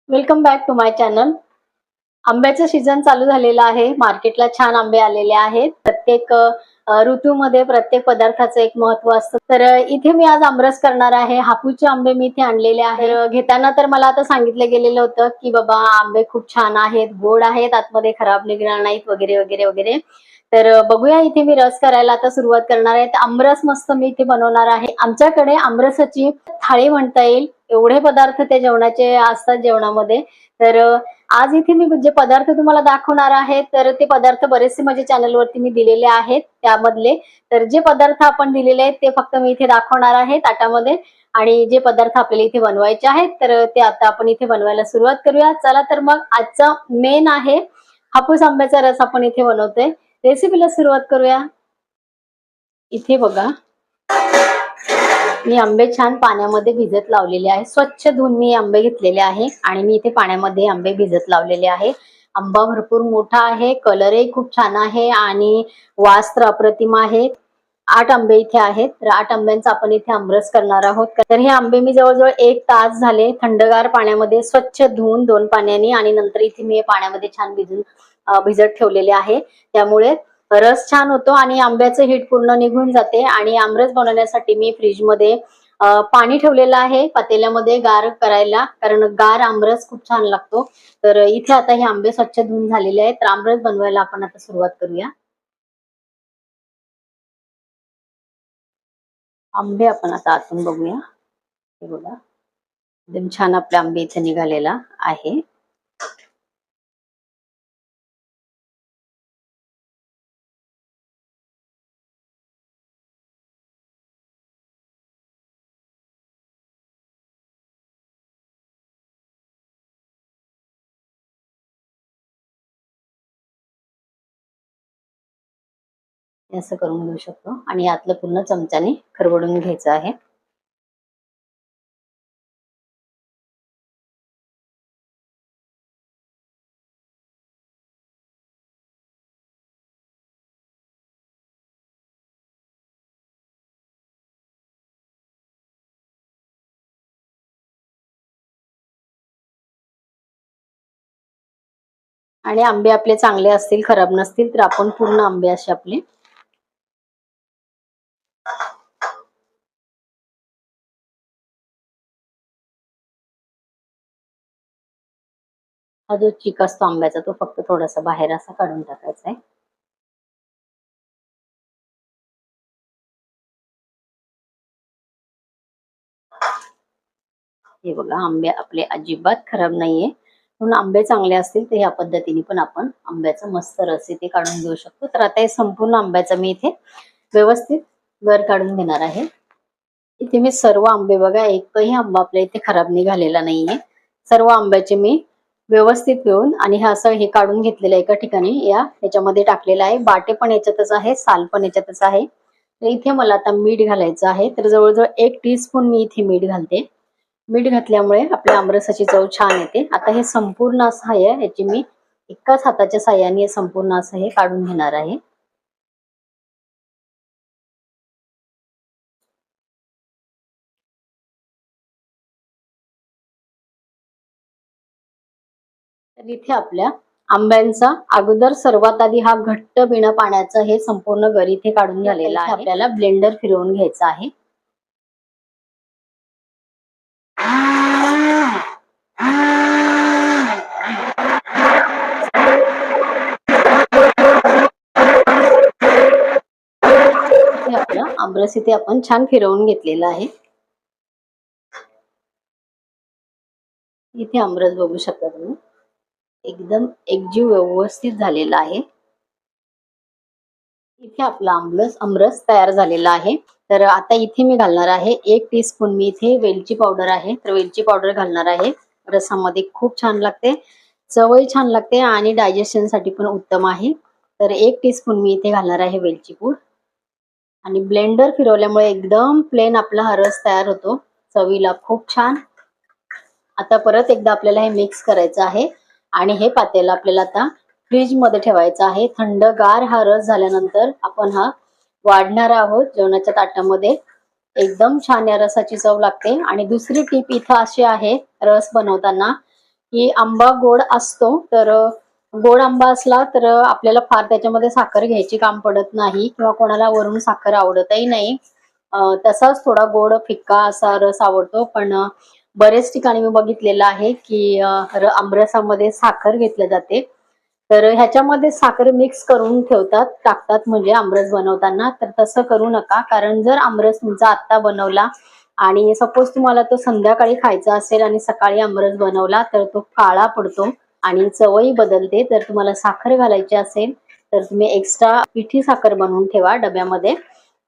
Welcome back to my channel. आंब्याचं season चालू झालेलं आहे. मार्केटला छान आंबे आलेले आहेत. प्रत्येक ऋतूमध्ये प्रत्येक पदार्थाचं एक महत्व असतं. तर इथे मी आज आमरस करणार आहे. हापूसचे आंबे मी इथे आणलेले आहेत. घेताना तर मला आता सांगितलं गेलेलं होतं की बाबा आंबे खूप छान आहेत, गोड आहेत, आतमध्ये खराब निघणार नाहीत वगैरे वगैरे वगैरे. तर बघूया, इथे मी रस करायला आता सुरुवात करणार आहे. आमरस मस्त मी इथे बनवणार आहे. आमच्याकडे आमरसाची थाळी म्हणता येईल एवढे पदार्थ त्या जेवणाचे असतात जेवणामध्ये. तर आज इथे मी जे पदार्थ तुम्हाला दाखवणार आहे तर ते पदार्थ बरेचसे माझ्या चॅनलवरती मी दिलेले आहेत त्यामधले. तर जे पदार्थ आपण दिलेले आहेत ते फक्त मी इथे दाखवणार आहे ताटामध्ये, आणि जे पदार्थ आपल्याला इथे बनवायचे आहेत तर ते आता आपण इथे बनवायला सुरुवात करूया. चला तर मग आजचा मेन आहे हापूस आंब्याचा रस आपण इथे बनवतोय. रेसिपीला सुरुवात करूया. इथे बघा, मी आंबे छान पाण्यामध्ये भिजत लावलेले आहे. स्वच्छ धुवून मी आंबे घेतलेले आहे आणि मी इथे पाण्यामध्ये आंबे भिजत लावलेले आहे. आंबा भरपूर मोठा आहे, कलरही खूप छान आहे आणि वास तर अप्रतिम आहे. 8 आंबे इथे आहेत. तर 8 आंब्यांचा आपण इथे आमरस करणार आहोत. तर हे आंबे मी जवळजवळ 1 तास झाले थंडगार पाण्यामध्ये स्वच्छ धुवून 2 पाण्याने, आणि नंतर इथे मी पाण्यामध्ये छान भिजत ठेवलेले आहे. त्यामुळे रस छान होतो आणि आंब्याचं हीट पूर्ण निघून जाते. आणि आमरस बनवण्यासाठी मी फ्रीजमध्ये पाणी ठेवलेलं आहे पातेल्यामध्ये गार करायला, कारण गार आमरस खूप छान लागतो. तर इथे आता हे आंबे स्वच्छ धुवून झालेले आहेत. तर आमरस बनवायला आपण आता सुरुवात करूया. आंबे आपण आता आतून बघूया. हे बघा, एकदम छान आपले आंबे इथे निघालेला आहे. असं करून घेऊ शकतो आणि यातलं पूर्ण चमच्याने खरवडून घ्यायचं आहे. आणि आंबे आपले चांगले असतील, खराब नसतील, तर आपण पूर्ण आंबे असे आपले हा जो चीक असतो आंब्याचा तो फक्त थोडासा बाहेर असा काढून टाकायचा आहे. हे बघा, आंबे आपले अजिबात खराब नाहीये. म्हणून आंबे चांगले असतील तर ह्या पद्धतीने पण आपण आंब्याचा मस्त रस इथे काढून घेऊ शकतो. तर आता हे संपूर्ण आंब्याचा मी इथे व्यवस्थित गर काढून घेणार आहे. इथे मी सर्व आंबे बघा, एकही आंबा आपल्या इथे खराब निघालेला नाहीये. सर्व आंब्याचे मी व्यवस्थित पिळून आणि हे असं हे काढून घेतलेलं एका ठिकाणी याच्यामध्ये टाकलेलं आहे. बाटे पण याच्यातच आहे, साल पण याच्यातच आहे. तर इथे मला आता मीठ घालायचं आहे. तर जवळजवळ 1 टीस्पून मी इथे मीठ घालते. मीठ घातल्यामुळे आपल्या आमरसाची चव छान येते. आता हे संपूर्ण असं आहे, याची मी एकाच हाताच्या साह्याने संपूर्ण असं हे काढून घेणार आहे. तर इथे आपल्या आंब्यांचा अगोदर सर्वात आधी हा घट्ट बिना पाण्याचा हे संपूर्ण गर इथे काढून झालेला आहे. आपल्याला ब्लेंडर फिरवून घ्यायचा आहे. आपलं आमरस इथे आपण छान फिरवून घेतलेला आहे. इथे आमरस बघू शकता तुम्ही, एकदम एकजीव व्यवस्थित झालेला आहे. इथे आपला आमरस तयार झालेला आहे. तर आता इथे मी घालणार आहे 1 टीस्पून मी इथे वेलची पावडर आहे. तर वेलची पावडर घालणार आहे. रसामध्ये खूप छान लागते, चवही छान लागते आणि डायजेशन साठी पण उत्तम आहे. तर 1 टीस्पून मी इथे घालणार आहे वेलची पूड. आणि ब्लेंडर फिरवल्यामुळे एकदम प्लेन आपला हा रस तयार होतो, चवीला खूप छान. आता परत एकदा आपल्याला हे मिक्स करायचं आहे आणि हे पातेलं आपल्याला आता फ्रीज मध्ये ठेवायचं आहे. थंडगार हा रस झाल्यानंतर आपण हा वाढणार आहोत जेवणाच्या ताटामध्ये. एकदम छान या रसाची चव लागते. आणि दुसरी टीप इथं अशी आहे रस बनवताना, की आंबा गोड असतो, तर गोड आंबा असला तर आपल्याला फार त्याच्यामध्ये साखर घ्यायची काम पडत नाही किंवा कोणाला वरून साखर आवडतही नाही. तसाच थोडा गोड फिक्का असा रस आवडतो, पण बरेच ठिकाणी मी बघितलेलं आहे की आमरसामध्ये साखर घेतली जाते. तर ह्याच्यामध्ये साखर मिक्स करून टाकतात म्हणजे आमरस बनवताना. तर तसं करू नका, कारण जर आमरस तुमचा आत्ता बनवला आणि सपोज तुम्हाला तो संध्याकाळी खायचा असेल आणि सकाळी आमरस बनवला तर तो काळा पडतो आणि चवही बदलते. तर तुम्हाला साखर घालायची असेल तर तुम्ही एक्स्ट्रा पिठी साखर बनवून ठेवा डब्यामध्ये.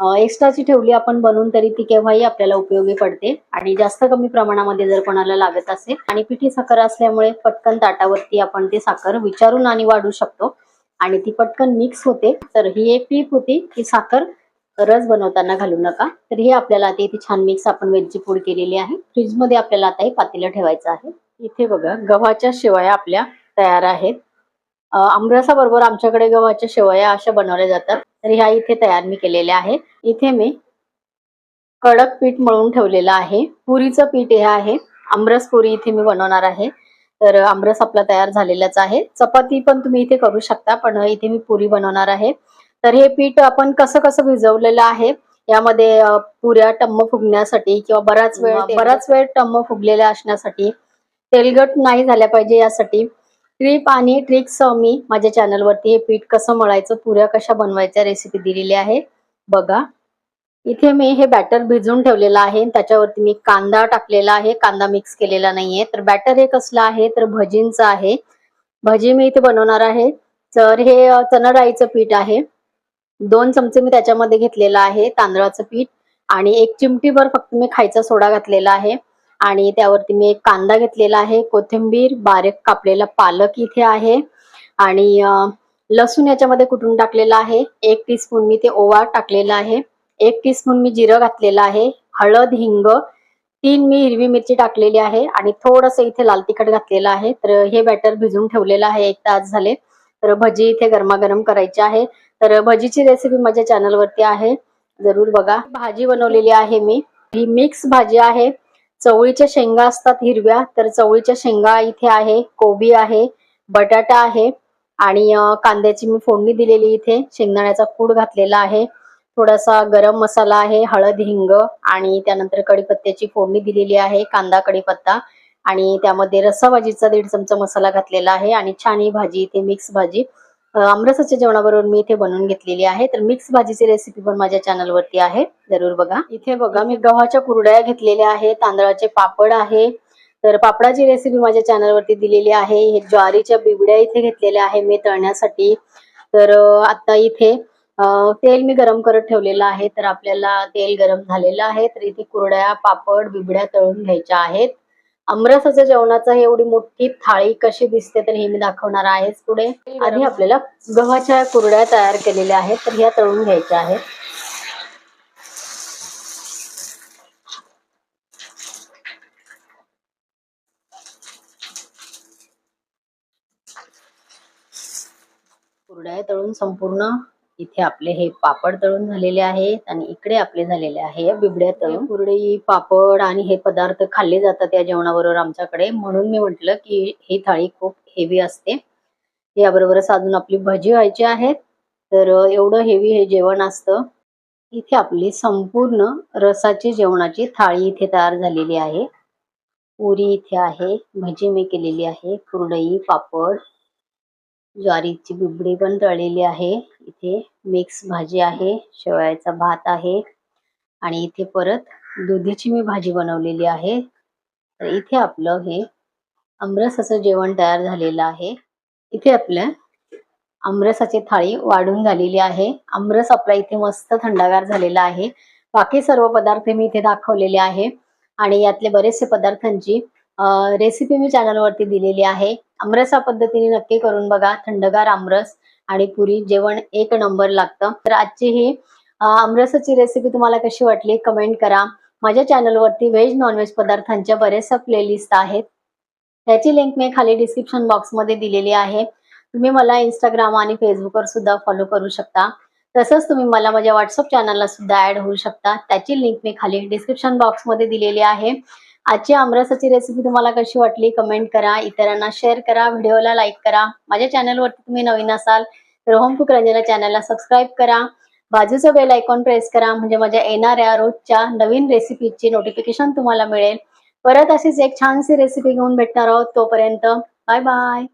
एक्स्ट्राची ठेवली आपण बनवून तरी ती केव्हाही आपल्याला उपयोगी पडते आणि जास्त कमी प्रमाणामध्ये जर कोणाला लागत असेल. आणि पिठी साखर असल्यामुळे पटकन ताटावरती आपण ती साखर विचारून आणि वाढू शकतो आणि ती पटकन मिक्स होते. तर ही एक टीप होती की साखर रस बनवताना घालू नका. तर हे आपल्याला आता इथे छान मिक्स आपण वेलची पूड केलेली आहे. फ्रीज मध्ये आपल्याला आता हे पातेलं ठेवायचं आहे. इथे बघा गव्हाच्या शेवया आपल्या तयार आहेत. आमरसाबरोबर आमच्याकडे गव्हाच्या शेवया अशा बनवल्या जातात. तर ह्या इथे तयार मी केलेल्या आहे. इथे मी कडक पीठ मळून ठेवलेलं आहे. पुरीचं पीठ हे आहे. आमरस पुरी इथे मी बनवणार आहे. तर आमरस आपला तयार झालेलाच आहे. चपाती पण तुम्ही इथे करू शकता, पण इथे मी पुरी बनवणार आहे. तर हे पीठ आपण कसं कसं भिजवलेलं आहे, यामध्ये पुऱ्या टम्म फुगण्यासाठी किंवा बराच वेळ टम्म फुगलेल्या असण्यासाठी, तेलगट नाही झाल्या पाहिजे यासाठी ट्रिप आणि ट्रिक्स मी माझ्या चॅनलवरती हे पीठ कसं मळायचं, पुऱ्या कशा बनवायच्या रेसिपी दिलेली आहे बघा. इथे मी हे बॅटर भिजवून ठेवलेलं आहे. त्याच्यावरती मी कांदा टाकलेला आहे. कांदा मिक्स केलेला नाहीये. तर बॅटर हे कसलं आहे तर भजींचं आहे. भजी मी इथे बनवणार आहे. तर हे चणा डाळीचं पीठ आहे. 2 चमचे मी त्याच्यामध्ये घेतलेलं आहे तांदळाचं पीठ आणि 1 चिमटीभर फक्त मी खायचा सोडा घातलेला आहे आणि त्यावरती मी एक कांदा घेतलेला आहे, कोथिंबीर, बारीक कापलेला पालक इथे आहे आणि लसूण याच्यामध्ये कुटून टाकलेला आहे. 1 टीस्पून मी ते ओवा टाकलेला आहे. 1 टीस्पून मी जिरं घातलेलं आहे. हळद, हिंग, 3 मी हिरवी मिरची टाकलेली आहे आणि थोडंसं इथे लाल तिखट घातलेलं आहे. तर हे बॅटर भिजून ठेवलेलं आहे 1 तास झाले. तर भजी इथे गरमागरम करायची आहे. तर भजीची रेसिपी माझ्या चॅनलवरती आहे, जरूर बघा. भाजी बनवलेली आहे मी. ही मिक्स भाजी आहे. चवळीच्या शेंगा असतात हिरव्या, तर चवळीच्या शेंगा इथे आहे, कोबी आहे, बटाटा आहे आणि कांद्याची मी फोडणी दिलेली इथे, शेंगदाण्याचा कूट घातलेला आहे, थोडासा गरम मसाला आहे, हळद, हिंग आणि त्यानंतर कढीपत्त्याची फोडणी दिलेली आहे, कांदा कढीपत्ता आणि त्यामध्ये रस्सा भाजीचा 1.5 चमचा मसाला घातलेला आहे आणि छान ही भाजी इथे मिक्स भाजी आमरसाच्या जेवणाबरोबर मी इथे बनवून घेतलेली आहे. तर मिक्स भाजीची रेसिपी पण माझ्या चॅनलवरती आहे, जरूर बघा. इथे बघा मी गव्हाच्या कुरड्या घेतलेल्या आहे, तांदळाचे पापड आहे. तर पापडाची रेसिपी माझ्या चॅनलवरती दिलेली आहे. हे ज्वारीच्या बिबड्या इथे घेतलेल्या आहे मी तळण्यासाठी. तर आता इथे तेल मी गरम करत ठेवलेलं आहे. तर आपल्याला तेल गरम झालेलं आहे. तर इथे कुरड्या, पापड, बिबड्या तळून घ्यायच्या आहेत. आमरसाच्या जेवणाचा एवढी मोठी थाळी कशी दिसते तर हे मी दाखवणार आहे पुढे. आधी आपल्याला गव्हाच्या कुरड्या तयार केलेल्या आहेत, तर ह्या तळून घ्यायच्या आहेत. कुरड्या तळून संपूर्ण इथे आपले हे पापड तळून झालेले आहेत आणि इकडे आपले झालेले आहे बिबड्या तळून. कुरडई, पापड आणि हे पदार्थ खाल्ले जातात या जेवणाबरोबर आमच्याकडे, म्हणून मी म्हटलं की ही थाळी खूप हेवी असते. याबरोबरच अजून आपली भजी व्हायची आहेत. तर एवढं हेवी हे जेवण असतं. इथे आपली संपूर्ण रसाची जेवणाची थाळी इथे तयार झालेली आहे. पुरी इथे आहे, भजी मी केलेली आहे, कुरडई, पापड, ज्वारीची बिबडी पण तळलेली आहे, इथे मिक्स भाजी आहे, शेवयाचा भात आहे आणि इथे परत दुधीची मी भाजी बनवलेली आहे. तर इथे आपलं हे आमरसाचं जेवण तयार झालेलं आहे. इथे आपल्या आमरसाची थाळी वाढून झालेली आहे. आमरस आपला इथे मस्त थंडगार झालेला आहे. बाकी सर्व पदार्थ मी इथे दाखवलेले आहे आणि यातले बरेचसे पदार्थांची रेसिपी मी चॅनलवरती दिलेली आहे. आमरसा पद्धतीने नक्की करून बघा. थंडगार आमरस आणि पुरी जेवण एक नंबर लागतं. तर आजची ही आमरसाची रेसिपी तुम्हाला कशी वाटली कमेंट करा. माझ्या चॅनलवरती व्हेज नॉनव्हेज पदार्थांच्या बरेचशा प्लेलिस्ट आहेत, त्याची लिंक मी खाली डिस्क्रिप्शन बॉक्समध्ये दिलेली आहे. तुम्ही मला इंस्टाग्राम आणि फेसबुकवर सुद्धा फॉलो करू शकता. तसंच तुम्ही मला माझ्या व्हॉट्सअप चॅनलला सुद्धा ऍड होऊ शकता, त्याची लिंक मी खाली डिस्क्रिप्शन बॉक्समध्ये दिलेली आहे. आजची आमरसाची रेसिपी तुम्हाला कशी वाटली कमेंट करा, इतरांना शेअर करा, व्हिडिओला लाईक करा. माझ्या चॅनलवरती तुम्ही नवीन असाल तर होम कुक रंजना चॅनलला सबस्क्राईब करा. बाजूचं बेल आयकॉन प्रेस करा म्हणजे माझ्या येणाऱ्या रोजच्या नवीन रेसिपीची नोटिफिकेशन तुम्हाला मिळेल. परत अशीच एक छानशी रेसिपी घेऊन भेटणार आहोत. तोपर्यंत बाय बाय.